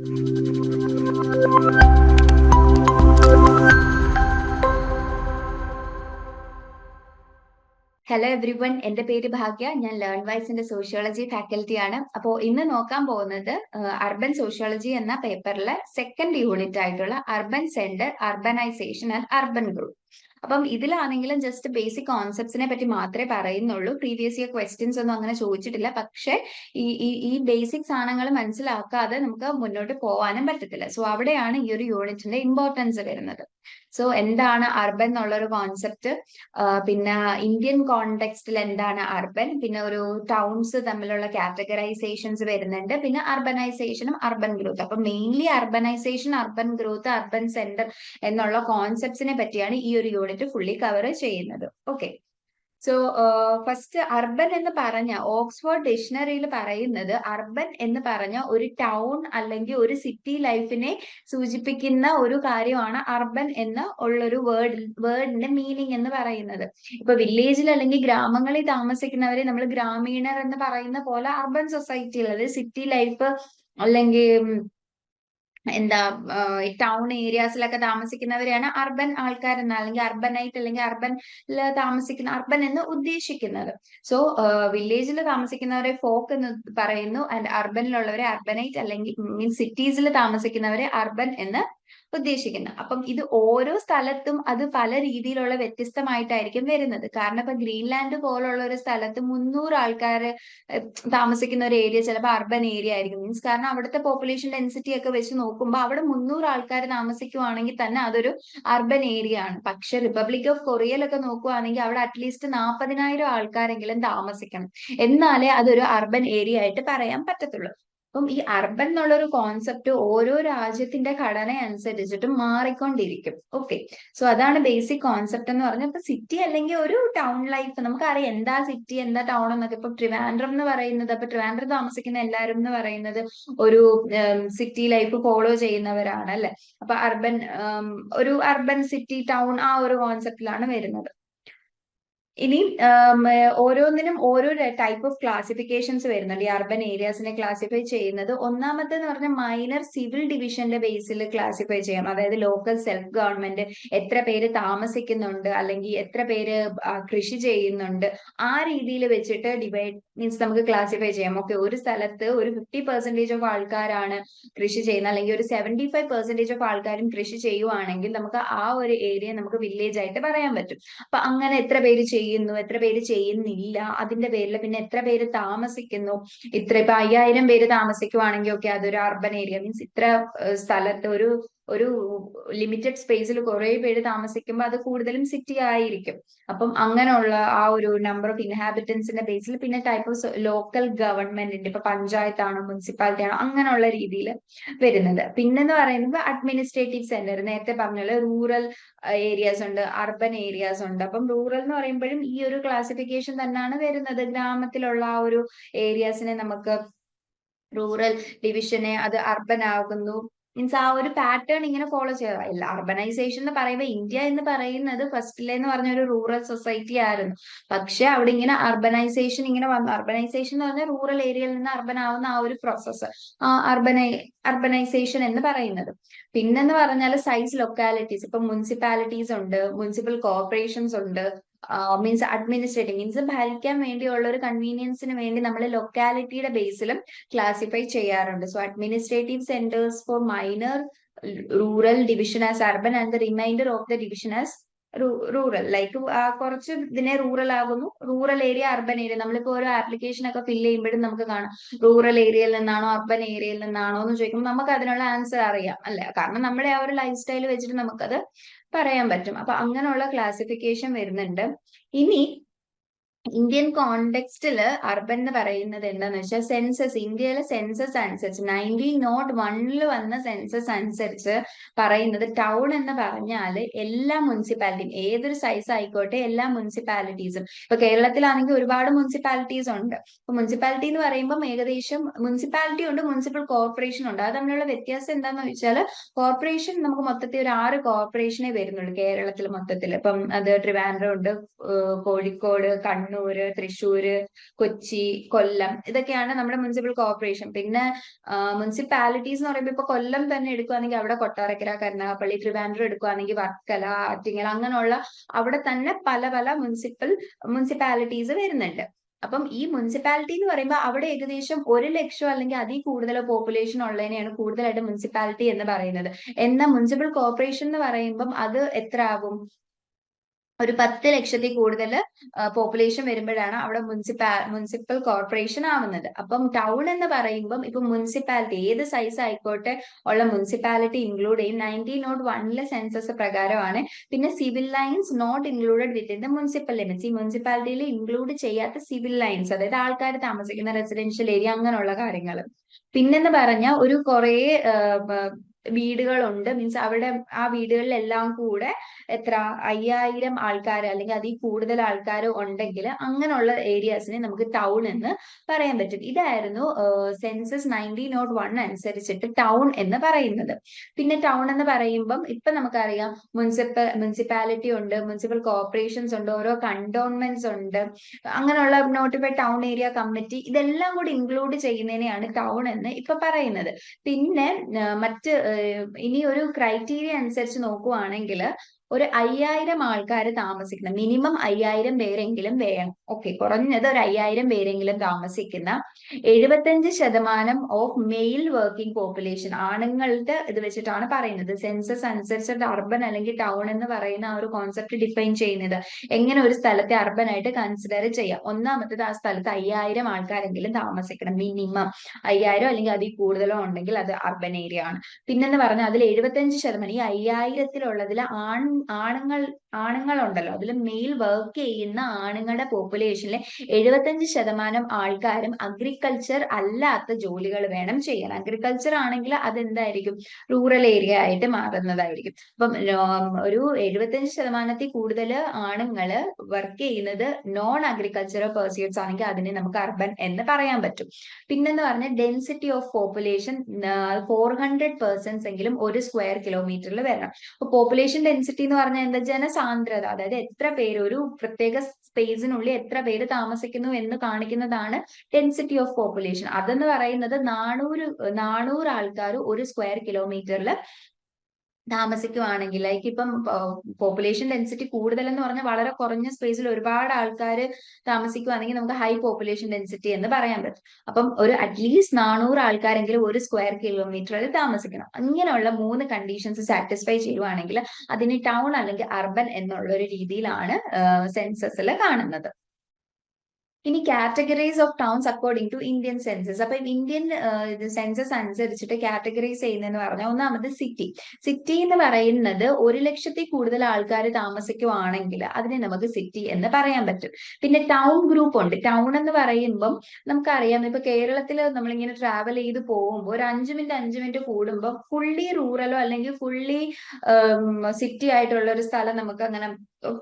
Hello every one, എന്റെ പേര് ഭാഗ്യ. ഞാൻ ലേൺ വൈസിന്റെ സോഷ്യോളജി ഫാക്കൽറ്റി ആണ്. അപ്പോൾ ഇന്ന് നോക്കാൻ പോകുന്നത് അർബൻ സോഷ്യോളജി എന്ന പേപ്പറിലെ സെക്കൻഡ് യൂണിറ്റ് ആയിട്ടുള്ള urban centre, urbanisation and urban group. അപ്പം ഇതിലാണെങ്കിലും ജസ്റ്റ് ബേസിക് കോൺസെപ്റ്റ്സിനെ പറ്റി മാത്രമേ പറയുന്നുള്ളൂ. പ്രീവിയസ് ഇയർ ക്വസ്റ്റ്യൻസ് ഒന്നും അങ്ങനെ ചോദിച്ചിട്ടില്ല. പക്ഷേ ഈ ബേസിക് സാധനങ്ങൾ മനസ്സിലാക്കാതെ നമുക്ക് മുന്നോട്ട് പോകാനും പറ്റത്തില്ല. സോ അവിടെയാണ് ഈ ഒരു യൂണിറ്റിന്റെ ഇമ്പോർട്ടൻസ് വരുന്നത്. സോ എന്താണ് അർബൻ എന്നുള്ളൊരു കോൺസെപ്റ്റ്, പിന്നെ ഇന്ത്യൻ കോണ്ടെക്സ്റ്റിൽ എന്താണ് അർബൻ, പിന്നെ ഒരു ടൗൺസ് തമ്മിലുള്ള കാറ്റഗറൈസേഷൻസ് വരുന്നുണ്ട്, പിന്നെ അർബനൈസേഷനും അർബൻ ഗ്രോത്ത്. അപ്പൊ mainly urbanisation, urban growth, urban centre എന്നുള്ള കോൺസെപ്റ്റ്സിനെ പറ്റിയാണ് ഈ ഒരു യൂണിറ്റ് ഫുള്ളി കവർ ചെയ്യുന്നത്. ഓക്കെ, സോ ഫസ്റ്റ് അർബൻ എന്ന് പറഞ്ഞ ഓക്സ്ഫോർഡ് ഡിക്ഷണറിയിൽ പറയുന്നത് അർബൻ എന്ന് പറഞ്ഞ ഒരു ടൗൺ അല്ലെങ്കിൽ ഒരു സിറ്റി ലൈഫിനെ സൂചിപ്പിക്കുന്ന ഒരു കാര്യമാണ് അർബൻ എന്ന് ഉള്ളൊരു വേർഡിന്റെ മീനിങ് എന്ന് പറയുന്നത്. ഇപ്പൊ വില്ലേജിൽ അല്ലെങ്കിൽ ഗ്രാമങ്ങളിൽ താമസിക്കുന്നവരെ നമ്മൾ ഗ്രാമീണർ എന്ന് പറയുന്ന പോലെ അർബൻ സൊസൈറ്റിയിൽ, അതായത് സിറ്റി ലൈഫ് അല്ലെങ്കിൽ എന്താ ടൗൺ ഏരിയാസിലൊക്കെ താമസിക്കുന്നവരെയാണ് അർബൻ ആൾക്കാരെന്ന്, അല്ലെങ്കിൽ അർബനൈറ്റ് അല്ലെങ്കിൽ അർബനിൽ താമസിക്കുന്ന അർബൻ എന്ന് ഉദ്ദേശിക്കുന്നത്. സോ വില്ലേജിൽ താമസിക്കുന്നവരെ ഫോക്ക് എന്ന് പറയുന്നു, ആൻഡ് അർബനിലുള്ളവരെ അർബനൈറ്റ് അല്ലെങ്കിൽ മീൻസ് സിറ്റീസിൽ താമസിക്കുന്നവരെ അർബൻ എന്ന് ഉദ്ദേശിക്കുന്നത്. അപ്പം ഇത് ഓരോ സ്ഥലത്തും അത് പല രീതിയിലുള്ള വ്യത്യസ്തമായിട്ടായിരിക്കും വരുന്നത്. കാരണം ഇപ്പൊ ഗ്രീൻലാൻഡ് പോലുള്ള ഒരു സ്ഥലത്ത് 300 ആൾക്കാർ താമസിക്കുന്ന ഒരു ഏരിയ ചിലപ്പോൾ അർബൻ ഏരിയ ആയിരിക്കും. മീൻസ് കാരണം അവിടുത്തെ പോപ്പുലേഷൻ ഡെൻസിറ്റി ഒക്കെ വെച്ച് നോക്കുമ്പോൾ അവിടെ 300 ആൾക്കാർ താമസിക്കുവാണെങ്കിൽ തന്നെ അതൊരു അർബൻ ഏരിയ ആണ്. പക്ഷെ റിപ്പബ്ലിക് ഓഫ് കൊറിയയിലൊക്കെ നോക്കുവാണെങ്കിൽ അവിടെ അറ്റ്ലീസ്റ്റ് 40,000 ആൾക്കാരെങ്കിലും താമസിക്കണം, എന്നാലേ അതൊരു അർബൻ ഏരിയ ആയിട്ട് പറയാൻ പറ്റത്തുള്ളൂ. അപ്പം ഈ അർബൻ എന്നുള്ള ഒരു കോൺസെപ്റ്റ് ഓരോ രാജ്യത്തിന്റെ ഘടന അനുസരിച്ചിട്ട് മാറിക്കൊണ്ടിരിക്കും. ഓക്കെ, സോ അതാണ് ബേസിക് കോൺസെപ്റ്റ് എന്ന് പറഞ്ഞാൽ. ഇപ്പൊ സിറ്റി അല്ലെങ്കിൽ ഒരു ടൗൺ ലൈഫ് നമുക്കറിയാം എന്താ സിറ്റി എന്താ ടൗൺ എന്നൊക്കെ. ഇപ്പൊ ട്രിവാൻഡ്രം എന്ന് പറയുന്നത്, അപ്പൊ ട്രിവാൻഡ്രം താമസിക്കുന്ന എല്ലാവരും എന്ന് പറയുന്നത് ഒരു സിറ്റി ലൈഫ് ഫോളോ ചെയ്യുന്നവരാണ് അല്ലെ. അപ്പൊ അർബൻ ഒരു അർബൻ സിറ്റി ടൗൺ ആ ഒരു കോൺസെപ്റ്റിലാണ് വരുന്നത്. ഇനി ഓരോന്നിനും ഓരോ ടൈപ്പ് ഓഫ് ക്ലാസിഫിക്കേഷൻസ് വരുന്നുണ്ട്. ഈ അർബൻ ഏരിയാസിനെ ക്ലാസിഫൈ ചെയ്യുന്നത് ഒന്നാമത്തെന്ന് പറഞ്ഞാൽ മൈനർ സിവിൽ ഡിവിഷന്റെ ബേസിൽ ക്ലാസിഫൈ ചെയ്യാം. അതായത് ലോക്കൽ സെൽഫ് ഗവൺമെന്റ് എത്ര പേര് താമസിക്കുന്നുണ്ട് അല്ലെങ്കിൽ എത്ര പേര് കൃഷി ചെയ്യുന്നുണ്ട്, ആ രീതിയിൽ വെച്ചിട്ട് ഡിവൈഡ് മീൻസ് നമുക്ക് ക്ലാസിഫൈ ചെയ്യാം. ഓക്കെ, ഒരു സ്ഥലത്ത് ഒരു 50% ഓഫ് ആൾക്കാരാണ് കൃഷി ചെയ്യുന്നത്, അല്ലെങ്കിൽ ഒരു 75% ഓഫ് ആൾക്കാരും കൃഷി ചെയ്യുവാണെങ്കിൽ നമുക്ക് ആ ഒരു ഏരിയ നമുക്ക് വില്ലേജ് ആയിട്ട് പറയാൻ പറ്റും. അപ്പൊ അങ്ങനെ എത്ര പേര് ചെയ്യുന്നു, എത്ര പേര് ചെയ്യുന്നില്ല, അതിന്റെ പേരിൽ പിന്നെ എത്ര പേര് താമസിക്കുന്നു. ഇപ്പൊ 5,000 പേര് താമസിക്കുവാണെങ്കിൽ ഓക്കെ അതൊരു അർബൻ ഏരിയ. മീൻസ് ഇത്ര സ്ഥലത്ത് ഒരു ഒരു ലിമിറ്റഡ് സ്പേസിൽ കുറെ പേര് താമസിക്കുമ്പോൾ അത് കൂടുതലും സിറ്റി ആയിരിക്കും. അപ്പം അങ്ങനെയുള്ള ആ ഒരു നമ്പർ ഓഫ് ഇൻഹാബിറ്റൻസിന്റെ ബേസിൽ പിന്നെ ടൈപ്പ് ഓഫ് ലോക്കൽ ഗവൺമെന്റിന്റെ, ഇപ്പൊ പഞ്ചായത്താണോ മുനിസിപ്പാലിറ്റി ആണോ അങ്ങനെയുള്ള രീതിയിൽ വരുന്നത്. പിന്നെന്ന് പറയുന്നത് അഡ്മിനിസ്ട്രേറ്റീവ് സെന്റർ, നേരത്തെ പറഞ്ഞ റൂറൽ ഏരിയാസ് ഉണ്ട്, അർബൻ ഏരിയാസ് ഉണ്ട്. അപ്പം റൂറൽ എന്ന് പറയുമ്പോഴും ഈ ഒരു ക്ലാസിഫിക്കേഷൻ തന്നെയാണ് വരുന്നത്. ഗ്രാമത്തിലുള്ള ആ ഒരു ഏരിയാസിനെ നമുക്ക് റൂറൽ ഡിവിഷനെ അത് അർബൻ ആകുന്നു. മീൻസ് ആ ഒരു പാറ്റേൺ ഇങ്ങനെ ഫോളോ ചെയ്യുക. ഇല്ല, അർബനൈസേഷൻ എന്ന് പറയുമ്പോൾ ഇന്ത്യ എന്ന് പറയുന്നത് ഫസ്റ്റിലെന്ന് പറഞ്ഞ ഒരു റൂറൽ സൊസൈറ്റി ആയിരുന്നു. പക്ഷെ അവിടെ ഇങ്ങനെ അർബനൈസേഷൻ ഇങ്ങനെ വന്നു. അർബനൈസേഷൻ എന്ന് പറഞ്ഞാൽ റൂറൽ ഏരിയയിൽ നിന്ന് അർബൻ ആവുന്ന ആ ഒരു പ്രോസസ്സ്, അർബനൈസേഷൻ എന്ന് പറയുന്നത്. പിന്നെന്ന് പറഞ്ഞാൽ സൈസ് ലൊക്കാലിറ്റീസ്, ഇപ്പൊ മുനിസിപ്പാലിറ്റീസ് ഉണ്ട്, മുനിസിപ്പൽ കോർപ്പറേഷൻസ് ഉണ്ട്. മീൻസ് അഡ്മിനിസ്ട്രേറ്റീവ് മീൻസ് ഭരിക്കാൻ വേണ്ടിയുള്ള ഒരു കൺവീനിയൻസിന് വേണ്ടി നമ്മൾ ലൊക്കാലിറ്റിയുടെ ബേസിലും ക്ലാസിഫൈ ചെയ്യാറുണ്ട്. So administrative centres for minor rural division as urban and the remainder of the division as rural. Like കുറച്ച് ഇതിനെ റൂറൽ ആകുന്നു, റൂറൽ ഏരിയ അർബൻ ഏരിയ. നമ്മളിപ്പോ ഓരോ ആപ്ലിക്കേഷൻ ഒക്കെ ഫില്ല് ചെയ്യുമ്പോഴും നമുക്ക് കാണാം റൂറൽ ഏരിയയിൽ നിന്നാണോ അർബൻ ഏരിയയിൽ നിന്നാണോ എന്ന് ചോദിക്കുമ്പോൾ നമുക്ക് അതിനുള്ള ആൻസർ അറിയാം അല്ലെ. കാരണം നമ്മുടെ ആ ഒരു ലൈഫ് സ്റ്റൈൽ വെച്ചിട്ട് നമുക്കത് പറയാൻ പറ്റും. അപ്പൊ അങ്ങനെയുള്ള ക്ലാസിഫിക്കേഷൻ വരുന്നുണ്ട്. ഇനി ഇന്ത്യൻ കോണ്ടെക്സ്റ്റില് അർബൻ എന്ന് പറയുന്നത് എന്താന്ന് വെച്ചാൽ സെൻസസ്, ഇന്ത്യയിലെ സെൻസസ് അനുസരിച്ച് 1901 വന്ന സെൻസസ് അനുസരിച്ച് പറയുന്നത് ടൗൺ എന്ന് പറഞ്ഞാല് എല്ലാ മുനിസിപ്പാലിറ്റിയും ഏതൊരു സൈസ് ആയിക്കോട്ടെ എല്ലാ മുനിസിപ്പാലിറ്റീസും. ഇപ്പൊ കേരളത്തിലാണെങ്കിൽ ഒരുപാട് മുനിസിപ്പാലിറ്റീസ് ഉണ്ട്. ഇപ്പൊ മുനിസിപ്പാലിറ്റി എന്ന് പറയുമ്പോൾ ഏകദേശം മുനിസിപ്പാലിറ്റി ഉണ്ട്, മുനിസിപ്പൽ കോർപ്പറേഷൻ ഉണ്ട്. അത് തമ്മിലുള്ള വ്യത്യാസം എന്താന്ന് വെച്ചാൽ കോർപ്പറേഷൻ നമുക്ക് മൊത്തത്തിൽ ഒരു 6 കോർപ്പറേഷനെ വരുന്നുള്ളൂ കേരളത്തിൽ മൊത്തത്തിൽ. ഇപ്പം അത് ട്രിവാൻഡ്രം ഉണ്ട്, കോഴിക്കോട്, കണ്ണൂർ, കണ്ണൂര്, തൃശ്ശൂര്, കൊച്ചി, കൊല്ലം, ഇതൊക്കെയാണ് നമ്മുടെ മുനിസിപ്പൽ കോർപ്പറേഷൻ. പിന്നെ മുനിസിപ്പാലിറ്റീസ് എന്ന് പറയുമ്പോൾ ഇപ്പൊ കൊല്ലം തന്നെ എടുക്കുകയാണെങ്കിൽ അവിടെ കൊട്ടാരക്കര, കരുനാഗപ്പള്ളി, ട്രിവാൻഡ്രം എടുക്കുകയാണെങ്കിൽ വർക്കല, ആറ്റിങ്ങൽ, അങ്ങനെയുള്ള അവിടെ തന്നെ പല പല മുനിസിപ്പാലിറ്റീസ് വരുന്നുണ്ട്. അപ്പം ഈ മുനിസിപ്പാലിറ്റി എന്ന് പറയുമ്പോൾ അവിടെ ഏകദേശം 1 ലക്ഷം അല്ലെങ്കിൽ അതിൽ കൂടുതൽ പോപ്പുലേഷൻ ഉള്ളതിനെയാണ് കൂടുതലായിട്ട് മുനിസിപ്പാലിറ്റി എന്ന് പറയുന്നത്. എന്നാൽ മുനിസിപ്പൽ കോർപ്പറേഷൻ എന്ന് പറയുമ്പം അത് എത്ര ആകും? ഒരു 10 ലക്ഷത്തിൽ കൂടുതൽ പോപ്പുലേഷൻ വരുമ്പോഴാണ് അവിടെ മുനിസിപ്പൽ കോർപ്പറേഷൻ ആവുന്നത്. അപ്പം ടൗൺ എന്ന് പറയുമ്പം ഇപ്പൊ മുനിസിപ്പാലിറ്റി ഏത് സൈസ് ആയിക്കോട്ടെ ഉള്ള മുനിസിപ്പാലിറ്റി ഇൻക്ലൂഡ് ചെയ്യും. 1901 സെൻസസ് പ്രകാരമാണ്. പിന്നെ civil lines not included within the municipal limits. ഈ മുനിസിപ്പാലിറ്റിയിൽ ഇൻക്ലൂഡ് ചെയ്യാത്ത സിവിൽ ലൈൻസ്, അതായത് ആൾക്കാർ താമസിക്കുന്ന റെസിഡൻഷ്യൽ ഏരിയ, അങ്ങനെയുള്ള കാര്യങ്ങൾ. പിന്നെന്ന് പറഞ്ഞാൽ ഒരു കുറേ വീടുകളുണ്ട്, മീൻസ് അവിടെ ആ വീടുകളിലെല്ലാം കൂടെ എത്ര 5000 ആൾക്കാർ അല്ലെങ്കിൽ അതിൽ കൂടുതൽ ആൾക്കാർ ഉണ്ടെങ്കിൽ അങ്ങനെയുള്ള ഏരിയാസിനെ നമുക്ക് ടൗൺ എന്ന് പറയാൻ പറ്റും. ഇതായിരുന്നു സെൻസസ് 1901 അനുസരിച്ചിട്ട് ടൗൺ എന്ന് പറയുന്നത്. പിന്നെ ടൗൺ എന്ന് പറയുമ്പം ഇപ്പൊ നമുക്കറിയാം മുനിസിപ്പാലിറ്റി ഉണ്ട്, മുനിസിപ്പൽ കോർപ്പറേഷൻസ് ഉണ്ട്, ഓരോ കണ്ടോൺമെന്റ്സ് ഉണ്ട്, അങ്ങനെയുള്ള നോട്ടിഫൈഡ് ടൗൺ ഏരിയ കമ്മിറ്റി, ഇതെല്ലാം കൂടി ഇൻക്ലൂഡ് ചെയ്യുന്നതിനെയാണ് ടൗൺ എന്ന് ഇപ്പൊ പറയുന്നത്. പിന്നെ മറ്റ് ഇനി ഒരു ക്രൈറ്റീരിയ അനുസരിച്ച് നോക്കുവാണെങ്കിൽ ഒരു 5000 ആൾക്കാർ താമസിക്കുന്ന, മിനിമം 5000 പേരെങ്കിലും വേണം. ഓക്കെ, കുറഞ്ഞത് ഒരു 5000 പേരെങ്കിലും താമസിക്കുന്ന 75% ഓഫ് മെയിൽ വർക്കിംഗ് പോപ്പുലേഷൻ, ആണുങ്ങളുടെ ഇത് വെച്ചിട്ടാണ് പറയുന്നത്. സെൻസസ് അനുസരിച്ചിട്ട് അർബൻ അല്ലെങ്കിൽ ടൗൺ എന്ന് പറയുന്ന ആ ഒരു കോൺസെപ്റ്റ് ഡിഫൈൻ ചെയ്യുന്നത് എങ്ങനെ ഒരു സ്ഥലത്തെ അർബൻ ആയിട്ട് കൺസിഡർ ചെയ്യാം. ഒന്നാമത്തേത്, ആ സ്ഥലത്ത് 5000 ആൾക്കാരെങ്കിലും താമസിക്കണം, മിനിമം 5000 അല്ലെങ്കിൽ അതിൽ കൂടുതലോ ഉണ്ടെങ്കിൽ അത് അർബൻ ഏരിയ ആണ്. പിന്നെന്ന് പറഞ്ഞാൽ അതിൽ 75%, ഈ 5000-ത്തിലുള്ളതിൽ ആണുങ്ങളുണ്ടല്ലോ, അതിൽ മെയിൽ വർക്ക് ചെയ്യുന്ന ആണുങ്ങളുടെ പോപ്പുലേഷനിലെ 75% ആൾക്കാരും അഗ്രികൾച്ചർ അല്ലാത്ത ജോലികൾ വേണം ചെയ്യാൻ. അഗ്രികൾച്ചർ ആണെങ്കിൽ അതെന്തായിരിക്കും? റൂറൽ ഏരിയ ആയിട്ട് മാറുന്നതായിരിക്കും. അപ്പം ഒരു 75%-ത്തിൽ കൂടുതൽ ആണുങ്ങള് വർക്ക് ചെയ്യുന്നത് നോൺ അഗ്രികൾച്ചറൽ പെർസ്യൂട്ട്സ് ആണെങ്കിൽ അതിനെ നമുക്ക് അർബൻ എന്ന് പറയാൻ പറ്റും. പിന്നെന്ന് പറഞ്ഞാൽ ഡെൻസിറ്റി ഓഫ് പോപ്പുലേഷൻ 400 പേഴ്സൺസ് എങ്കിലും ഒരു സ്ക്വയർ കിലോമീറ്ററിൽ വരണം. അപ്പൊ പോപ്പുലേഷൻ ഡെൻസിറ്റി എന്ന് പറഞ്ഞാൽ എന്താ? ജനസാന്ദ്രത, അതായത് എത്ര പേര് ഒരു പ്രത്യേക സ്പേസിനുള്ളിൽ എത്ര പേര് താമസിക്കുന്നു എന്ന് കാണിക്കുന്നതാണ് ഡെൻസിറ്റി ഓഫ് പോപ്പുലേഷൻ. അതെന്ന് പറയുന്നത് 400 ആൾക്കാർ ഒരു സ്ക്വയർ കിലോമീറ്ററിൽ താമസിക്കുവാണെങ്കിൽ, ലൈക്ക് ഇപ്പം പോപ്പുലേഷൻ ഡെൻസിറ്റി കൂടുതൽ എന്ന് പറഞ്ഞാൽ വളരെ കുറഞ്ഞ സ്പേസിൽ ഒരുപാട് ആൾക്കാർ താമസിക്കുവാണെങ്കിൽ നമുക്ക് ഹൈ പോപ്പുലേഷൻ ഡെൻസിറ്റി എന്ന് പറയാൻ പറ്റും. അപ്പം ഒരു അറ്റ്ലീസ്റ്റ് 400 ആൾക്കാരെങ്കിലും ഒരു സ്ക്വയർ കിലോമീറ്ററിൽ താമസിക്കണം. അങ്ങനെയുള്ള 3 കണ്ടീഷൻസ് സാറ്റിസ്ഫൈ ചെയ്യുവാണെങ്കിൽ അതിന് ടൗൺ അല്ലെങ്കിൽ അർബൻ എന്നുള്ള ഒരു രീതിയിലാണ് സെൻസസിൽ കാണുന്നത്. ഇനി categories of towns according to Indian census. അപ്പൊ ഇന്ത്യൻ സെൻസസ് അനുസരിച്ചിട്ട് കാറ്റഗറൈസ് ചെയ്യുന്നതെന്ന് പറഞ്ഞാൽ, ഒന്നാമത് സിറ്റി. സിറ്റി എന്ന് പറയുന്നത് 1 ലക്ഷത്തിൽ കൂടുതൽ ആൾക്കാർ താമസിക്കുവാണെങ്കിൽ അതിനെ നമുക്ക് സിറ്റി എന്ന് പറയാൻ പറ്റും. പിന്നെ ടൗൺ ഗ്രൂപ്പ് ഉണ്ട്. ടൗൺ എന്ന് പറയുമ്പം നമുക്കറിയാം, ഇപ്പൊ കേരളത്തിൽ നമ്മളിങ്ങനെ ട്രാവൽ ചെയ്ത് പോകുമ്പോൾ ഒരു 5 മിനിറ്റ് കൂടുമ്പോൾ ഫുള്ളി റൂറലോ അല്ലെങ്കിൽ ഫുള്ളി സിറ്റി ആയിട്ടുള്ള ഒരു സ്ഥലം നമുക്ക് അങ്ങനെ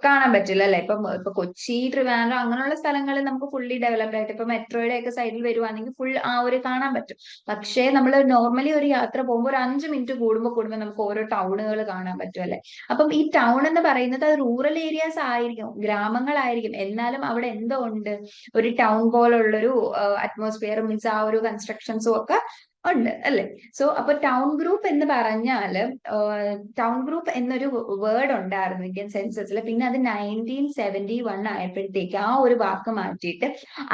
കാണാൻ പറ്റില്ല അല്ലെ. ഇപ്പൊ കൊച്ചി, ട്രിവാൻഡ്രം അങ്ങനെയുള്ള സ്ഥലങ്ങളിൽ നമുക്ക് ഫുള്ളി ഡെവലപ്ഡ് ആയിട്ട് ഇപ്പൊ മെട്രോയുടെ ഒക്കെ സൈഡിൽ വരുവാണെങ്കിൽ ഫുൾ ആ ഒരു കാണാൻ പറ്റും. പക്ഷേ നമ്മൾ നോർമലി ഒരു യാത്ര പോകുമ്പോൾ ഒരു 5 മിനിറ്റ് കൂടുമ്പോൾ നമുക്ക് ഓരോ ടൗണുകൾ കാണാൻ പറ്റും അല്ലെ. അപ്പം ഈ ടൗൺ എന്ന് പറയുന്നത് അത് റൂറൽ ഏരിയാസ് ആയിരിക്കും, ഗ്രാമങ്ങളായിരിക്കും, എന്നാലും അവിടെ എന്തോ ഉണ്ട്, ഒരു ടൗൺ പോലുള്ളൊരു അറ്റ്മോസ്ഫിയർ, മീൻസ് ആ ഒരു കൺസ്ട്രക്ഷൻസും ഒക്കെ ഉണ്ട് അല്ലെ. സോ അപ്പൊ ടൗൺ ഗ്രൂപ്പ് എന്ന് പറഞ്ഞാല്, ടൗൺ ഗ്രൂപ്പ് എന്നൊരു വേർഡ് ഉണ്ടായിരുന്നു ഇന്ത്യൻ സെൻസസിൽ. പിന്നെ അത് 1971 ആയപ്പോഴത്തേക്ക് ആ ഒരു വാക്ക് മാറ്റിയിട്ട്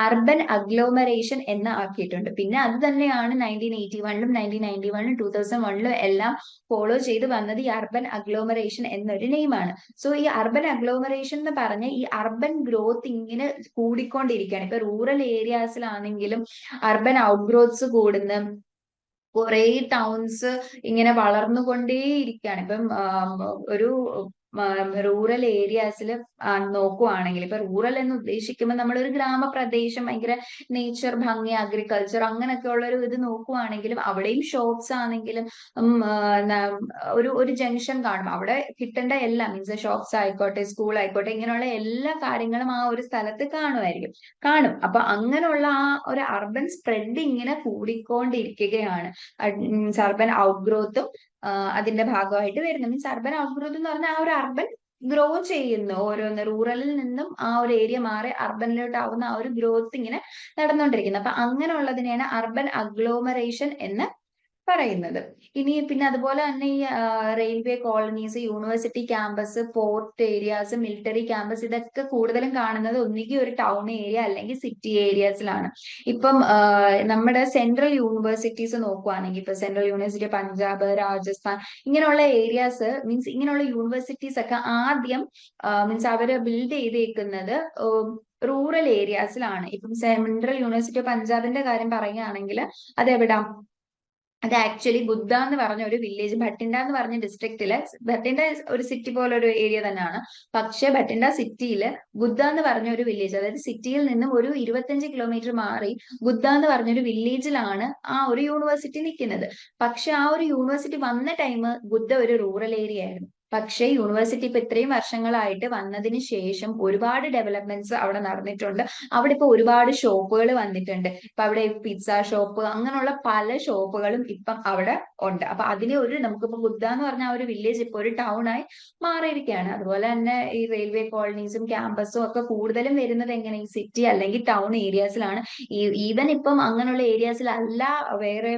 അർബൻ അഗ്ലോമറേഷൻ എന്ന് ആക്കിയിട്ടുണ്ട്. പിന്നെ അത് തന്നെയാണ് 1981-ലും 1991-ലും 2001-ലും എല്ലാം ഫോളോ ചെയ്ത് വന്നത് ഈ അർബൻ അഗ്ലോമറേഷൻ എന്നൊരു നെയിമാണ്. സോ ഈ അർബൻ അഗ്ലോമറേഷൻ എന്ന് പറഞ്ഞ ഈ അർബൻ ഗ്രോത്ത് ഇങ്ങനെ കൂടിക്കൊണ്ടിരിക്കുകയാണ്. ഇപ്പൊ റൂറൽ ഏരിയാസിലാണെങ്കിലും അർബൻ ഔട്ട് ഗ്രോത്ത്സ് കൂടുന്ന കുറെ ടൗൺസ് ഇങ്ങനെ വളർന്നുകൊണ്ടേയിരിക്കുകയാണ്. ഇപ്പം ഒരു റൂറൽ ഏരിയാസിൽ നോക്കുവാണെങ്കിൽ, ഇപ്പൊ റൂറൽ എന്ന് ഉദ്ദേശിക്കുമ്പോൾ നമ്മളൊരു ഗ്രാമപ്രദേശം, ഭയങ്കര നേച്ചർ ഭംഗി, അഗ്രികൾച്ചർ അങ്ങനെയൊക്കെ ഉള്ള ഒരു ഇത് നോക്കുവാണെങ്കിലും അവിടെയും ഷോപ്സ് ആണെങ്കിലും ഒരു ജംഗ്ഷൻ കാണും. അവിടെ കിട്ടേണ്ട എല്ലാം, മീൻസ് ഷോപ്സ് ആയിക്കോട്ടെ, സ്കൂൾ ആയിക്കോട്ടെ, ഇങ്ങനെയുള്ള എല്ലാ കാര്യങ്ങളും ആ ഒരു സ്ഥലത്ത് കാണും. അപ്പൊ അങ്ങനെയുള്ള ആ ഒരു അർബൻ സ്പ്രെഡ് ഇങ്ങനെ കൂടിക്കൊണ്ടിരിക്കുകയാണ്. മീൻസ് അർബൻ ഔട്ട് ഗ്രോത്തും അതിന്റെ ഭാഗമായിട്ട് വരുന്നത്. മീൻസ് അർബൻ ഔട്ട് ഗ്രോത്ത് എന്ന് പറഞ്ഞാൽ ആ ഒരു അർബൻ ഗ്രോ ചെയ്യുന്നു. ഓരോന്ന് റൂറലിൽ നിന്നും ആ ഒരു ഏരിയ മാറി അർബനിലോട്ട് ആവുന്ന ആ ഒരു ഗ്രോത്ത് ഇങ്ങനെ നടന്നുകൊണ്ടിരിക്കുന്നത്. അപ്പൊ അങ്ങനെയുള്ളതിനെയാണ് അർബൻ അഗ്ലോമറേഷൻ എന്ന് പറയുന്നത്. ഇനി പിന്നെ അതുപോലെ തന്നെ ഈ railway colonies, university campus, port areas, military campus, ഇതൊക്കെ കൂടുതലും കാണുന്നത് ഒന്നുകിൽ ഒരു ടൗൺ ഏരിയ അല്ലെങ്കിൽ സിറ്റി ഏരിയാസിലാണ്. ഇപ്പം നമ്മുടെ സെൻട്രൽ യൂണിവേഴ്സിറ്റീസ് നോക്കുവാണെങ്കിൽ ഇപ്പൊ സെൻട്രൽ യൂണിവേഴ്സിറ്റി പഞ്ചാബ്, രാജസ്ഥാൻ, ഇങ്ങനെയുള്ള ഏരിയാസ് മീൻസ് ഇങ്ങനെയുള്ള യൂണിവേഴ്സിറ്റീസ് ഒക്കെ ആദ്യം മീൻസ് അവര് ബിൽഡ് ചെയ്തേക്കുന്നത് റൂറൽ ഏരിയാസിലാണ്. ഇപ്പം സെൻട്രൽ യൂണിവേഴ്സിറ്റി ഓഫ് പഞ്ചാബിന്റെ കാര്യം പറയുകയാണെങ്കിൽ അതെവിടാ, അത് ആക്ച്വലി ബുദ്ധ എന്ന് പറഞ്ഞ ഒരു വില്ലേജ്, ഭട്ടിൻഡ എന്ന് പറഞ്ഞ ഡിസ്ട്രിക്റ്റില്, ഭട്ടിൻഡ ഒരു സിറ്റി പോലെ ഒരു ഏരിയ തന്നെയാണ്. പക്ഷെ ഭട്ടിൻഡ സിറ്റിയില് ബുദ്ധ എന്ന് പറഞ്ഞ ഒരു വില്ലേജ്, അതായത് സിറ്റിയിൽ നിന്നും ഒരു 25 കിലോമീറ്റർ മാറി ബുദ്ധ എന്ന് പറഞ്ഞൊരു വില്ലേജിലാണ് ആ ഒരു യൂണിവേഴ്സിറ്റി നിൽക്കുന്നത്. പക്ഷെ ആ ഒരു യൂണിവേഴ്സിറ്റി വന്ന ടൈം ബുദ്ധ ഒരു റൂറൽ ഏരിയ ആയിരുന്നു. പക്ഷേ യൂണിവേഴ്സിറ്റി ഇപ്പൊ ഇത്രയും വർഷങ്ങളായിട്ട് വന്നതിന് ശേഷം ഒരുപാട് ഡെവലപ്മെന്റ്സ് അവിടെ നടന്നിട്ടുണ്ട്. അവിടെ ഇപ്പൊ ഒരുപാട് ഷോപ്പുകൾ വന്നിട്ടുണ്ട്. ഇപ്പൊ അവിടെ പിസ്സ ഷോപ്പ്, അങ്ങനെയുള്ള പല ഷോപ്പുകളും ഇപ്പം അവിടെ ഉണ്ട്. അപ്പൊ അതിനെ ഒരു നമുക്കിപ്പോ ബുദ്ധ എന്ന് പറഞ്ഞ ആ ഒരു വില്ലേജ് ഇപ്പൊ ഒരു ടൗൺ ആയി മാറിയിരിക്കുകയാണ്. അതുപോലെ തന്നെ ഈ റെയിൽവേ കോളനീസും ക്യാമ്പസും ഒക്കെ കൂടുതലും വരുന്നത് എങ്ങനെ, ഈ സിറ്റി അല്ലെങ്കിൽ ടൗൺ ഏരിയാസിലാണ്. ഈവൻ ഇപ്പം അങ്ങനെയുള്ള ഏരിയാസിലല്ല, വേറെ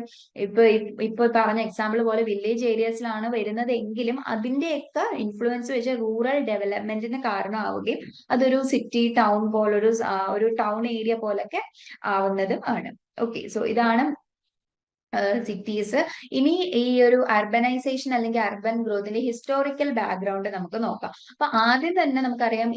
ഇപ്പൊ ഇപ്പൊ പറഞ്ഞ എക്സാമ്പിൾ പോലെ വില്ലേജ് ഏരിയാസിലാണ് വരുന്നത് എങ്കിലും അതിന്റെയൊക്കെ ഇൻഫ്ലുവൻസ് വെച്ച് റൂറൽ ഡെവലപ്മെന്റിന് കാരണമാവുകയും അതൊരു സിറ്റി ടൗൺ പോലൊരു ഒരു ടൗൺ ഏരിയ പോലൊക്കെ ആവുന്നതും ആണ്. ഓക്കെ, സോ ഇതാണ് സിറ്റീസ്. ഇനി ഈ ഒരു അർബനൈസേഷൻ അല്ലെങ്കിൽ അർബൻ ഗ്രോത്തിന്റെ ഹിസ്റ്റോറിക്കൽ ബാക്ക്ഗ്രൗണ്ട് നമുക്ക് നോക്കാം. അപ്പൊ ആദ്യം തന്നെ നമുക്കറിയാം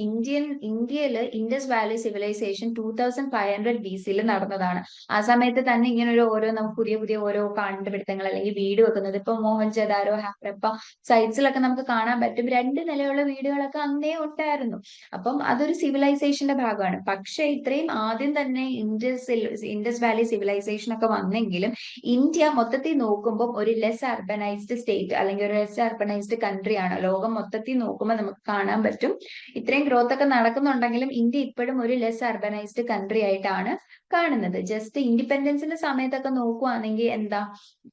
ഇന്ത്യയില് ഇൻഡസ് വാലി സിവിലൈസേഷൻ 2500 BC നടന്നതാണ്. ആ സമയത്ത് തന്നെ ഇങ്ങനെ ഒരു ഓരോ നമുക്ക് പുതിയ പുതിയ ഓരോ കണ്ടുപിടുത്തങ്ങൾ അല്ലെങ്കിൽ വീട് വെക്കുന്നത്, ഇപ്പൊ മോഹൻജദാരോ, ഹാരപ്പ സൈറ്റ്സിലൊക്കെ നമുക്ക് കാണാൻ പറ്റും. 2 നിലയുള്ള വീടുകളൊക്കെ അന്നേ ഉണ്ടായിരുന്നു. അപ്പം അതൊരു സിവിലൈസേഷന്റെ ഭാഗമാണ്. പക്ഷെ ഇത്രയും ആദ്യം തന്നെ ഇൻഡസ് വാലി സിവിലൈസേഷൻ ഒക്കെ വന്നെങ്കിലും ഇന്ത്യ മൊത്തത്തിൽ നോക്കുമ്പോൾ ഒരു ലെസ് അർബനൈസ്ഡ് സ്റ്റേറ്റ് അല്ലെങ്കിൽ ഒരു ലെസ് അർബനൈസ്ഡ് കൺട്രി ആണ്. ലോകം മൊത്തത്തിൽ നോക്കുമ്പോൾ നമുക്ക് കാണാൻ പറ്റും ഇത്രയും ഗ്രോത്ത് ഒക്കെ നടക്കുന്നുണ്ടെങ്കിലും ഇന്ത്യ ഇപ്പോഴും ഒരു ലെസ് അർബനൈസ്ഡ് കൺട്രി ആയിട്ടാണ് കാണുന്നത്. ജസ്റ്റ് ഇൻഡിപെൻഡൻസിന്റെ സമയത്തൊക്കെ നോക്കുവാണെങ്കിൽ എന്താ,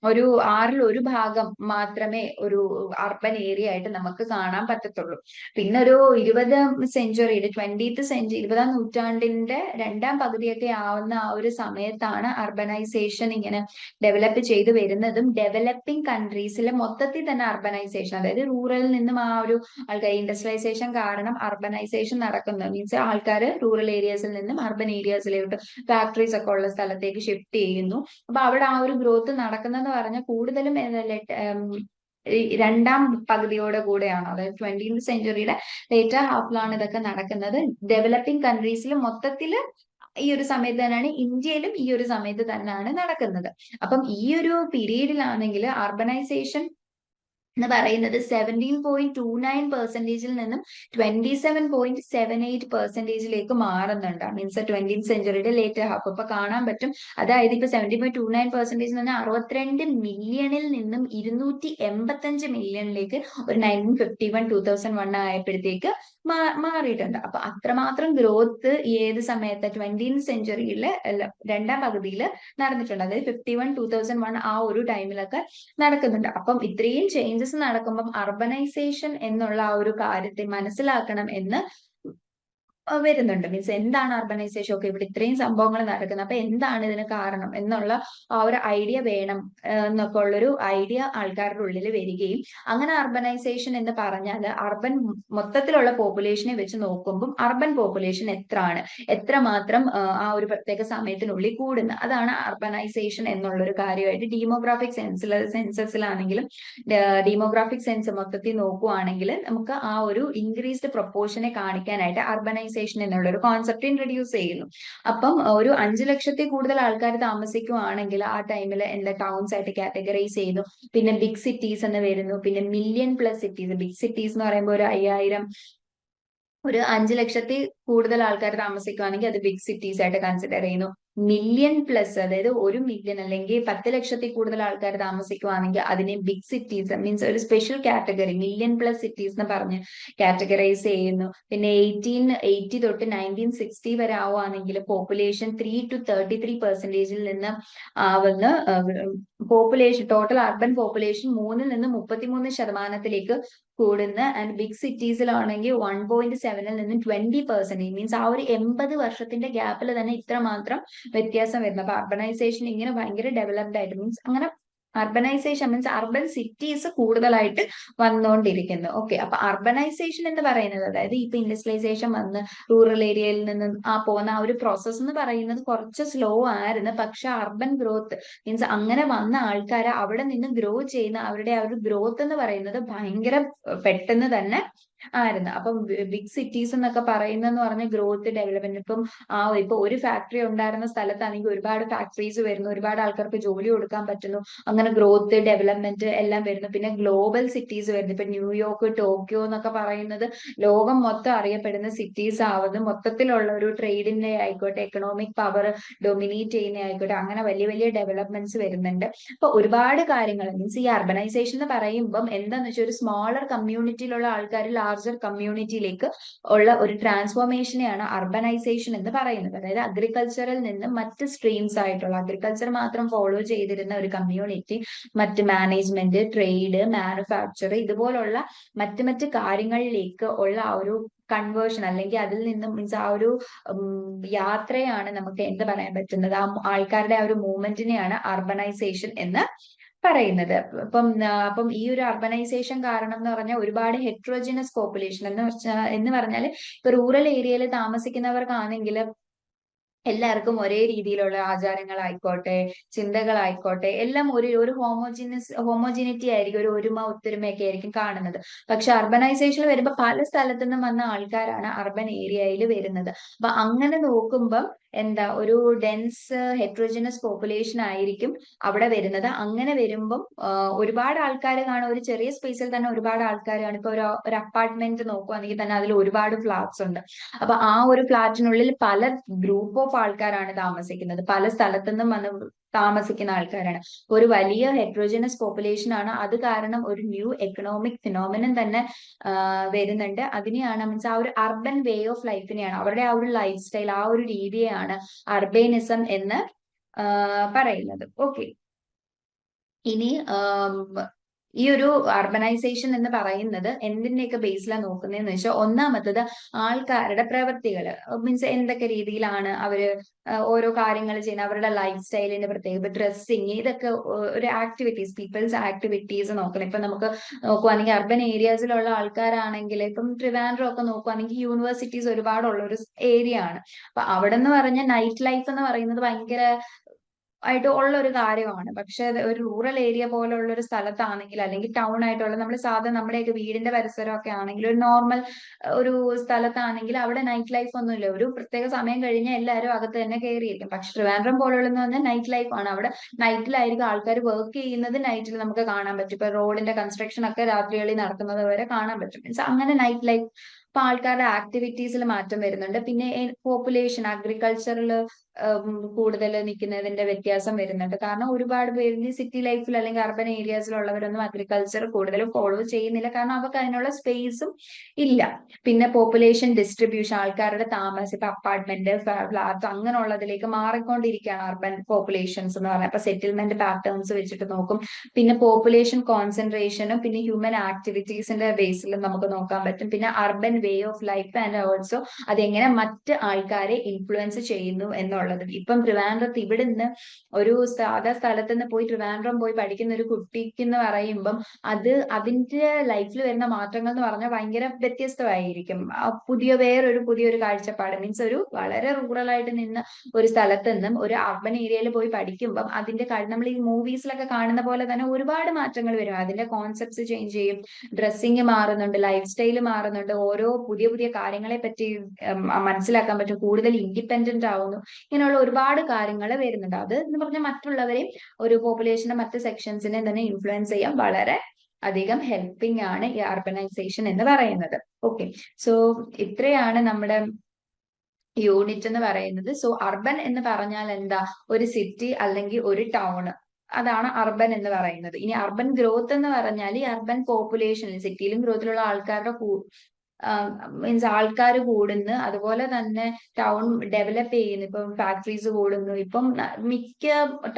ഒരു 1/6 മാത്രമേ ഒരു അർബൻ ഏരിയ ആയിട്ട് നമുക്ക് കാണാൻ പറ്റത്തുള്ളൂ. പിന്നെ ഒരു 20th സെഞ്ചുറിയുടെ 20th നൂറ്റാണ്ടിന്റെ 20ാം നൂറ്റാണ്ടിന്റെ 2ാം പകുതിയൊക്കെ ആവുന്ന ആ ഒരു സമയത്താണ് അർബനൈസേഷൻ ഇങ്ങനെ ഡെവലപ്പ് ചെയ്തു വരുന്നതും ഡെവലപ്പിംഗ് കൺട്രീസിലെ മൊത്തത്തിൽ തന്നെ അർബനൈസേഷൻ, അതായത് റൂറലിൽ നിന്നും ആ ഒരു ആൾക്കാർ ഇൻഡസ്ട്രിയലൈസേഷൻ കാരണം അർബനൈസേഷൻ നടക്കുന്നത് മീൻസ് ആൾക്കാർ റൂറൽ ഏരിയാസിൽ നിന്നും അർബൻ ഏരിയാസിലോട്ട് ഫാക്ടറീസ് ഒക്കെ ഉള്ള സ്ഥലത്തേക്ക് ഷിഫ്റ്റ് ചെയ്യുന്നു. അപ്പൊ അവിടെ ആ ഒരു ഗ്രോത്ത് നടക്കുന്നതെന്ന് പറഞ്ഞാൽ കൂടുതലും 2ാം പകുതിയോടെ കൂടെയാണ്, അതായത് 20th സെഞ്ചുറിയുടെ ലേറ്റർ ഹാഫിലാണ് ഇതൊക്കെ നടക്കുന്നത്. ഡെവലപ്പിംഗ് കൺട്രീസിൽ മൊത്തത്തില് ഈ ഒരു സമയത്ത് തന്നെയാണ്, ഇന്ത്യയിലും ഈ ഒരു സമയത്ത് തന്നെയാണ് നടക്കുന്നത്. അപ്പം ഈ ഒരു പീരീഡിലാണെങ്കിൽ അർബനൈസേഷൻ എന്ന് പറയുന്നത് 17.29% നിന്നും 27.78% മാറുന്നുണ്ട്. മീൻസ് 20th സെഞ്ചുറിയുടെ ലേറ്റർ ഹാഫ് ഇപ്പൊ കാണാൻ പറ്റും. അതായത് ഇപ്പൊ 17.29% എന്ന് പറഞ്ഞാൽ 62 മില്യണിൽ നിന്നും 285 മില്യണിലേക്ക് ഒരു 1951-2001 ആയപ്പോഴത്തേക്ക് മാറിയിട്ടുണ്ട്. അപ്പൊ അത്രമാത്രം ഗ്രോത്ത് ഏത് സമയത്ത് 20th സെഞ്ചുറിയിലെ 2ാം പകുതിയിൽ നടന്നിട്ടുണ്ട്. അതായത് 1951-2001 ആ ഒരു ടൈമിലൊക്കെ നടക്കുന്നുണ്ട്. അപ്പം ഇത്രയും ചേഞ്ചസ് നടക്കുമ്പം അർബനൈസേഷൻ എന്നുള്ള ആ ഒരു കാര്യത്തെ മനസ്സിലാക്കണം എന്ന് വരുന്നുണ്ട്. മീൻസ് എന്താണ് അർബനൈസേഷൻ, ഒക്കെ ഇവിടെ ഇത്രയും സംഭവങ്ങൾ നടക്കുന്നത്, അപ്പൊ എന്താണ് ഇതിന് കാരണം എന്നുള്ള ആ ഒരു ഐഡിയ വേണം എന്നൊക്കെ ഉള്ളൊരു ഐഡിയ ആൾക്കാരുടെ ഉള്ളിൽ വരികയും, അങ്ങനെ അർബനൈസേഷൻ എന്ന് പറഞ്ഞാൽ അർബൻ മൊത്തത്തിലുള്ള പോപ്പുലേഷനെ വെച്ച് നോക്കുമ്പോൾ അർബൻ പോപ്പുലേഷൻ എത്രമാത്രം ആ ഒരു പ്രത്യേക സമയത്തിനുള്ളിൽ കൂടുന്ന, അതാണ് അർബനൈസേഷൻ എന്നുള്ളൊരു കാര്യമായിട്ട് ഡീമോഗ്രാഫിക് സെൻസസിലാണെങ്കിലും ഡീമോഗ്രാഫിക് സെൻസ് മൊത്തത്തിൽ നോക്കുവാണെങ്കിൽ നമുക്ക് ആ ഒരു ഇൻക്രീസ്ഡ് പ്രൊപ്പോർഷനെ കാണിക്കാനായിട്ട് അർബനൈസേഷൻ എന്നുള്ള ഒരു കോൺസെപ്റ്റ് ഇൻട്രൊഡ്യൂസ് ചെയ്യുന്നു. അപ്പം ഒരു 5 ലക്ഷത്തിൽ കൂടുതൽ ആൾക്കാർ താമസിക്കുവാണെങ്കിൽ ആ ടൈമിൽ എന്താ ടൗൺസ് ആയിട്ട് കാറ്റഗറൈസ് ചെയ്യുന്നു. പിന്നെ ബിഗ് സിറ്റീസ് എന്ന് വരുന്നു. പിന്നെ million plus cities, big cities എന്ന് പറയുമ്പോൾ ഒരു 5000, ഒരു 5 ലക്ഷത്തിൽ കൂടുതൽ ആൾക്കാർ താമസിക്കുകയാണെങ്കിൽ അത് ബിഗ് സിറ്റീസ് ആയിട്ട് കൺസിഡർ ചെയ്യുന്നു. മില്യൺ പ്ലസ്, അതായത് 1 മില്യൺ അല്ലെങ്കിൽ 10 ലക്ഷത്തിൽ കൂടുതൽ ആൾക്കാർ താമസിക്കുകയാണെങ്കിൽ അതിനെ ബിഗ് സിറ്റീസ് മീൻസ് ഒരു special category million plus cities എന്ന് പറഞ്ഞ് കാറ്റഗറൈസ് ചെയ്യുന്നു. പിന്നെ 1880 തൊട്ട് 1960 വരെ ആവുകയാണെങ്കിൽ പോപ്പുലേഷൻ 3 to 33% നിന്ന് ആവുന്ന പോപ്പുലേഷൻ, ടോട്ടൽ അർബൻ പോപ്പുലേഷൻ 3 നിന്ന് 33% കൂടുന്ന. ആൻഡ് ബിഗ് സിറ്റീസിലാണെങ്കിൽ 1.7 നിന്ന് 20%, മീൻസ് ആ ഒരു 80 വർഷത്തിന്റെ ഗ്യാപ്പിൽ തന്നെ ഇത്രമാത്രം വ്യത്യാസം വരുന്നത്. അപ്പൊ അർബനൈസേഷൻ ഇങ്ങനെ ഭയങ്കര ഡെവലപ്ഡ് ആയിട്ട്, മീൻസ് അങ്ങനെ അർബനൈസേഷൻ മീൻസ് അർബൻ സിറ്റീസ് കൂടുതലായിട്ട് വന്നുകൊണ്ടിരിക്കുന്നു. ഓക്കെ, അപ്പൊ അർബനൈസേഷൻ എന്ന് പറയുന്നത്, അതായത് ഇപ്പൊ ഇൻഡസ്ട്രിയലൈസേഷൻ വന്ന് റൂറൽ ഏരിയയിൽ നിന്ന് പോകുന്ന ആ ഒരു പ്രോസസ്സ് എന്ന് പറയുന്നത് കുറച്ച് സ്ലോ ആയിരുന്നു. പക്ഷെ അർബൻ ഗ്രോത്ത് മീൻസ് അങ്ങനെ വന്ന ആൾക്കാരെ അവിടെ നിന്ന് ഗ്രോ ചെയ്യുന്ന അവരുടെ ആ ഒരു ഗ്രോത്ത് എന്ന് പറയുന്നത് ഭയങ്കര പെട്ടെന്ന് തന്നെ ആയിരുന്നു. അപ്പം ബിഗ് സിറ്റീസ് എന്നൊക്കെ പറയുന്നതെന്ന് പറഞ്ഞ ഗ്രോത്ത് ഡെവലപ്മെന്റ്, ഇപ്പൊ ഒരു ഫാക്ടറി ഉണ്ടായിരുന്ന സ്ഥലത്താണെങ്കിൽ ഒരുപാട് ഫാക്ടറീസ് വരുന്നു, ഒരുപാട് ആൾക്കാർക്ക് ജോലി കൊടുക്കാൻ പറ്റുന്നു, അങ്ങനെ ഗ്രോത്ത് ഡെവലപ്മെന്റ് എല്ലാം വരുന്നു. പിന്നെ ഗ്ലോബൽ സിറ്റീസ് വരുന്നു. ഇപ്പൊ ന്യൂയോർക്ക്, ടോക്കിയോ എന്നൊക്കെ പറയുന്നത് ലോകം മൊത്തം അറിയപ്പെടുന്ന സിറ്റീസ് ആവുന്നു. മൊത്തത്തിലുള്ള ഒരു ട്രേഡിന്റെ ആയിക്കോട്ടെ, എക്കണോമിക് പവർ ഡൊമിനേറ്റ് ചെയ്യുന്ന ആയിക്കോട്ടെ, അങ്ങനെ വലിയ വലിയ ഡെവലപ്മെന്റ്സ് വരുന്നുണ്ട്. അപ്പൊ ഒരുപാട് കാര്യങ്ങൾ മീൻസ് ഈ അർബനൈസേഷൻ എന്ന് പറയുമ്പം എന്താന്ന് വെച്ചാൽ ഒരു സ്മോളർ കമ്മ്യൂണിറ്റിയിലുള്ള ആൾക്കാർ ലാർജർ കമ്മ്യൂണിറ്റിയിലേക്ക് ഉള്ള ഒരു ട്രാൻസ്ഫോർമേഷനെയാണ് അർബനൈസേഷൻ എന്ന് പറയുന്നത്. അതായത് അഗ്രികൾച്ചറിൽ നിന്ന് മറ്റ് സ്ട്രീംസ് ആയിട്ടുള്ള, അഗ്രികൾച്ചർ മാത്രം ഫോളോ ചെയ്തിരുന്ന ഒരു കമ്മ്യൂണിറ്റി മറ്റ് മാനേജ്മെന്റ്, ട്രേഡ്, മാനുഫാക്ചർ ഇതുപോലുള്ള മറ്റ് കാര്യങ്ങളിലേക്ക് ഉള്ള ആ ഒരു കൺവേർഷൻ, അല്ലെങ്കിൽ അതിൽ നിന്നും മീൻസ് ആ ഒരു യാത്രയാണ് നമുക്ക് എന്ത് പറയാൻ പറ്റുന്നത്, ആ ആൾക്കാരുടെ ആ ഒരു മൂവ്മെന്റിനെയാണ് അർബനൈസേഷൻ എന്ന് പറയുന്നത്. അപ്പം ഈ ഒരു അർബനൈസേഷൻ കാരണം എന്ന് പറഞ്ഞാൽ ഒരുപാട് ഹെട്രോജിനസ് പോപ്പുലേഷൻ എന്ന് പറഞ്ഞാൽ ഇപ്പൊ റൂറൽ ഏരിയയിൽ താമസിക്കുന്നവർക്കാണെങ്കിൽ എല്ലാവർക്കും ഒരേ രീതിയിലുള്ള ആചാരങ്ങളായിക്കോട്ടെ, ചിന്തകളായിക്കോട്ടെ, എല്ലാം ഒരു ഹോമോജിനിറ്റി ആയിരിക്കും, ഒരു ഒത്തൊരുമയൊക്കെ ആയിരിക്കും കാണുന്നത്. പക്ഷെ അർബനൈസേഷനിൽ വരുമ്പോൾ പല സ്ഥലത്തു നിന്നും വന്ന ആൾക്കാരാണ് അർബൻ ഏരിയയിൽ വരുന്നത്. അപ്പൊ അങ്ങനെ നോക്കുമ്പം ഒരു ഡെൻസ് ഹെട്രോജിനസ് പോപ്പുലേഷൻ ആയിരിക്കും അവിടെ വരുന്നത്. അങ്ങനെ വരുമ്പം ഒരുപാട് ആൾക്കാർ കാണും, ഒരു ചെറിയ സ്പേസിൽ തന്നെ ഒരുപാട് ആൾക്കാർ കാണും. ഇപ്പൊ ഒരു അപ്പാർട്ട്മെന്റ് നോക്കുവാണെങ്കിൽ തന്നെ അതിൽ ഒരുപാട് ഫ്ലാറ്റ്സ് ഉണ്ട്. അപ്പൊ ആ ഒരു ഫ്ലാറ്റിനുള്ളിൽ പല ഗ്രൂപ്പ് ഓഫ് ആൾക്കാരാണ് താമസിക്കുന്നത്, പല സ്ഥലത്തുനിന്നും വന്ന് താമസിക്കുന്ന ആൾക്കാരാണ്. ഒരു വലിയ ഹെട്രോജനസ് പോപ്പുലേഷൻ ആണ്. അത് കാരണം ഒരു ന്യൂ എക്കണോമിക് ഫിനോമിനൻ തന്നെ വരുന്നുണ്ട്. അതിനെയാണ് മീൻസ് ആ ഒരു അർബൻ വേ ഓഫ് ലൈഫിനെയാണ്, അവരുടെ ആ ഒരു ലൈഫ് സ്റ്റൈൽ, ആ ഒരു രീതിയെയാണ് അർബേനിസം എന്ന് പറയുന്നത്. ഓക്കെ, ഇനി ഈ ഒരു അർബനൈസേഷൻ എന്ന് പറയുന്നത് എന്തിന്റെയൊക്കെ ബേസിലാണ് നോക്കുന്നതെന്ന് വെച്ചാൽ, ഒന്നാമത്തത് ആൾക്കാരുടെ പ്രവൃത്തികൾ, മീൻസ് എന്തൊക്കെ രീതിയിലാണ് അവര് ഓരോ കാര്യങ്ങൾ ചെയ്യുന്നത്, അവരുടെ ലൈഫ് സ്റ്റൈലിന്റെ പ്രത്യേകത, ഡ്രസ്സിങ്, ഇതൊക്കെ ഒരു ആക്ടിവിറ്റീസ്, പീപ്പിൾസ് ആക്ടിവിറ്റീസ് നോക്കണം. ഇപ്പൊ നമുക്ക് നോക്കുവാണെങ്കിൽ അർബൻ ഏരിയാസിലുള്ള ആൾക്കാരാണെങ്കിൽ, ഇപ്പം ട്രിവാൻഡ്രം ഒക്കെ നോക്കുവാണെങ്കിൽ യൂണിവേഴ്സിറ്റീസ് ഒരുപാടുള്ള ഒരു ഏരിയ ആണ്. അപ്പൊ അവിടെ എന്ന് പറഞ്ഞ നൈറ്റ് ലൈഫ് എന്ന് പറയുന്നത് ഭയങ്കര ആയിട്ട് ഉള്ള ഒരു കാര്യമാണ്. പക്ഷെ ഒരു റൂറൽ ഏരിയ പോലുള്ള ഒരു സ്ഥലത്താണെങ്കിൽ, അല്ലെങ്കിൽ ടൗൺ ആയിട്ടുള്ള നമ്മുടെയൊക്കെ വീടിന്റെ പരിസരമൊക്കെ ആണെങ്കിൽ, ഒരു നോർമൽ ഒരു സ്ഥലത്താണെങ്കിൽ അവിടെ നൈറ്റ് ലൈഫ് ഒന്നുമില്ല. ഒരു പ്രത്യേക സമയം കഴിഞ്ഞാൽ എല്ലാവരും അകത്ത് തന്നെ കയറിയിരിക്കും. പക്ഷെ ട്രിവാൻഡ്രം പോലുള്ളതെന്ന് പറഞ്ഞാൽ നൈറ്റ് ലൈഫ് ആണ്. അവിടെ നൈറ്റിലായിരിക്കും ആൾക്കാർ വർക്ക് ചെയ്യുന്നത്, നൈറ്റിൽ നമുക്ക് കാണാൻ പറ്റും. ഇപ്പൊ റോഡിന്റെ കൺസ്ട്രക്ഷൻ ഒക്കെ രാത്രികളിൽ നടക്കുന്നത് വരെ കാണാൻ പറ്റും. മീൻസ് അങ്ങനെ നൈറ്റ് ലൈഫ്, ഇപ്പൊ ആൾക്കാരുടെ ആക്ടിവിറ്റീസിൽ മാറ്റം വരുന്നുണ്ട്. പിന്നെ പോപ്പുലേഷൻ അഗ്രികൾച്ചറിൽ കൂടുതൽ നിൽക്കുന്നതിന്റെ വ്യത്യാസം വരുന്നുണ്ട്. കാരണം ഒരുപാട് പേര് സിറ്റി ലൈഫിൽ അല്ലെങ്കിൽ അർബൻ ഏരിയാസിലുള്ളവരൊന്നും അഗ്രികൾച്ചർ കൂടുതലും ഫോളോ ചെയ്യുന്നില്ല, കാരണം അവർക്ക് അതിനുള്ള സ്പേസും ഇല്ല. പിന്നെ പോപ്പുലേഷൻ ഡിസ്ട്രിബ്യൂഷൻ, ആൾക്കാരുടെ താമസം, ഇപ്പൊ അപ്പാർട്ട്മെന്റ്, ഫ്ലാറ്റ് അങ്ങനെയുള്ളതിലേക്ക് മാറിക്കൊണ്ടിരിക്കുകയാണ് അർബൻ പോപ്പുലേഷൻസ് എന്ന് പറഞ്ഞാൽ. അപ്പൊ സെറ്റിൽമെന്റ് പാറ്റേൺസ് വെച്ചിട്ട് നോക്കും. പിന്നെ പോപ്പുലേഷൻ കോൺസെൻട്രേഷനും പിന്നെ ഹ്യൂമൻ ആക്ടിവിറ്റീസിന്റെ ബേസിലും നമുക്ക് നോക്കാൻ പറ്റും. പിന്നെ urban way of life and also അതെങ്ങനെ മറ്റ് ആൾക്കാരെ ഇൻഫ്ലുവൻസ് ചെയ്യുന്നു എന്നുള്ളത്. ഇപ്പം ട്രിവാൻഡ്രത്ത് ഇവിടുന്ന് ഒരു സാധാ സ്ഥലത്ത് നിന്ന് പോയി ട്രിവാൻഡ്രം പോയി പഠിക്കുന്ന ഒരു കുട്ടിക്ക് എന്ന് പറയുമ്പം അതിന്റെ ലൈഫിൽ വരുന്ന മാറ്റങ്ങൾ എന്ന് പറഞ്ഞാൽ ഭയങ്കര വ്യത്യസ്തമായിരിക്കും. പുതിയൊരു കാഴ്ചപ്പാട്, മീൻസ് ഒരു വളരെ റൂറൽ ആയിട്ട് നിന്ന ഒരു സ്ഥലത്ത് നിന്നും ഒരു അർബൻ ഏരിയയിൽ പോയി പഠിക്കുമ്പം അതിന്റെ നമ്മൾ ഈ മൂവീസിലൊക്കെ കാണുന്ന പോലെ തന്നെ ഒരുപാട് മാറ്റങ്ങൾ വരും. അതിന്റെ കോൺസെപ്റ്റ്സ് ചേഞ്ച് ചെയ്യും, ഡ്രസ്സിങ് മാറുന്നുണ്ട്, ലൈഫ് സ്റ്റൈൽ മാറുന്നുണ്ട്, ഓരോ പുതിയ കാര്യങ്ങളെ പറ്റി മനസ്സിലാക്കാൻ പറ്റും, കൂടുതൽ ഇൻഡിപെൻഡന്റ് ആവുന്നു. ഇങ്ങനെയുള്ള ഒരുപാട് കാര്യങ്ങൾ വരുന്നുണ്ട്. അത് എന്ന് പറഞ്ഞാൽ മറ്റുള്ളവരെയും ഒരു പോപ്പുലേഷന്റെ മറ്റ് സെക്ഷൻസിനെ തന്നെ ഇൻഫ്ലുവൻസ് ചെയ്യാൻ വളരെ അധികം ഹെൽപ്പിംഗ് ആണ് ഈ അർബനൈസേഷൻ എന്ന് പറയുന്നത്. ഓക്കെ, സോ ഇത്രയാണ് നമ്മുടെ യൂണിറ്റ് എന്ന് പറയുന്നത്. സോ അർബൻ എന്ന് പറഞ്ഞാൽ എന്താ, ഒരു സിറ്റി അല്ലെങ്കിൽ ഒരു ടൗൺ, അതാണ് അർബൻ എന്ന് പറയുന്നത്. ഇനി അർബൻ ഗ്രോത്ത് എന്ന് പറഞ്ഞാൽ ഈ അർബൻ പോപ്പുലേഷൻ, സിറ്റിയിലും ഗ്രോത്തിലുള്ള ആൾക്കാരുടെ മീൻസ് ആൾക്കാർ കൂടുന്നു, അതുപോലെ തന്നെ ടൗൺ ഡെവലപ്പ് ചെയ്യുന്നു. ഇപ്പം ഫാക്ടറീസ് കൂടുന്നു. ഇപ്പം മിക്ക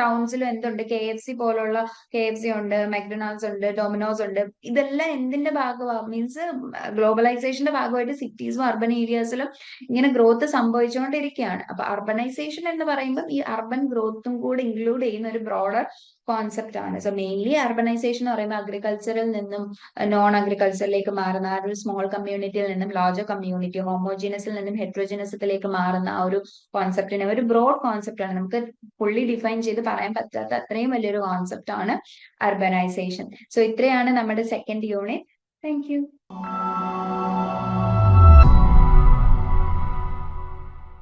ടൗൺസിലും എന്തുണ്ട്, KFC പോലുള്ള KFC ഉണ്ട്, മെക്ഡൊണാൾഡ്സ് ഉണ്ട്, ഡൊമിനോസ് ഉണ്ട്. ഇതെല്ലാം എന്തിന്റെ ഭാഗമാണ്, മീൻസ് ഗ്ലോബലൈസേഷന്റെ ഭാഗമായിട്ട് സിറ്റീസും അർബൻ ഏരിയാസിലും ഇങ്ങനെ ഗ്രോത്ത് സംഭവിച്ചുകൊണ്ടിരിക്കുകയാണ്. അപ്പൊ അർബനൈസേഷൻ എന്ന് പറയുമ്പോൾ ഈ അർബൻ ഗ്രോത്തും കൂടി ഇൻക്ലൂഡ് ചെയ്യുന്ന ഒരു ബ്രോഡർ കോൺസെപ്റ്റ് ആണ്. സോ മെയിൻലി അർബനൈസേഷൻ എന്ന് പറയുമ്പോൾ അഗ്രികൾച്ചറിൽ നിന്നും നോൺ അഗ്രികൾച്ചറിലേക്ക് മാറുന്ന ആ ഒരു സ്മോൾ കമ്മ്യൂണിറ്റിയിൽ നിന്നും ലാർജർ കമ്മ്യൂണിറ്റി, ഹോമോജീനസിൽ നിന്നും ഹെട്രോജീനസത്തിലേക്ക് മാറുന്ന ആ ഒരു കോൺസെപ്റ്റിനെ ഒരു ബ്രോഡ് കോൺസെപ്റ്റ് ആണ്. നമുക്ക് ഫുള്ളി ഡിഫൈൻ ചെയ്ത് പറയാൻ പറ്റാത്ത അത്രയും വലിയൊരു കോൺസെപ്റ്റ് ആണ് അർബനൈസേഷൻ. സോ ഇത്രയാണ് നമ്മുടെ സെക്കൻഡ് യൂണിറ്റ്. Thank you.